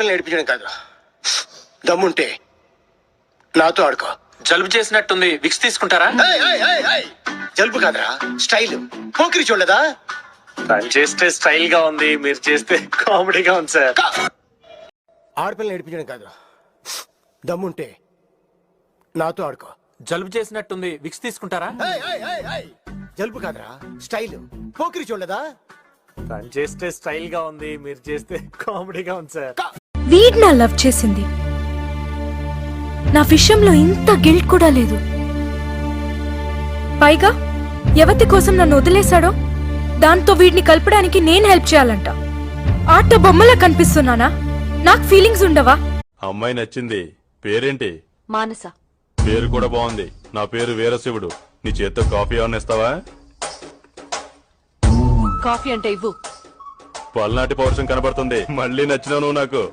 ఆడపిల్లని ఏడిపించడం కాదు, దమ్ముంటే నాతో ఆడుకో. జలుబు చేసినట్టుంది, విక్స్ తీసుకుంటారా? జలుబు కాదురా, స్టైల్. పోకిరి చూడలేదా? తను చేస్తే స్టైల్ గా ఉంది, మీరు చేస్తే కామెడీగా ఉంది సార్. ఆడపిల్లని ఏడిపించడం కాదు, దమ్ముంటే నాతో ఆడుకో. జలుబు చేసినట్టుంది, విక్స్ తీసుకుంటారా? జలుబు కాదురా, స్టైల్. పోకిరి చూడలేదా? తను చేస్తే స్టైల్ గా ఉంది, మీరు చేస్తే కామెడీగా ఉంది సార్. వీడ్ నా లవ్ చేసింది, నా విషయంలో ఇంత గిల్ట్ కూడా లేదు. పైగా ఎవతి కోసం నన్ను వదిలేశాడో దాంతో వీడిని కలపడానికి నేను హెల్ప్ చేయాలంట. ఆట బొమ్మలా కనిపిస్తున్నానా? నాకు ఫీలింగ్స్ ఉండవా? అమ్మాయి నచ్చింది. పేరేంటి? మానస. పేరు కూడా బాగుంది. నా పేరు వీరశివుడు. నీ చేత్తో కాఫీ ఏమన్నా ఇస్తావా? కాఫీ అంటే ఇవ్వు. పల్నాటి పౌరుషం కనబడుతుంది. మళ్ళీ నచ్చినావు నువ్వు నాకు.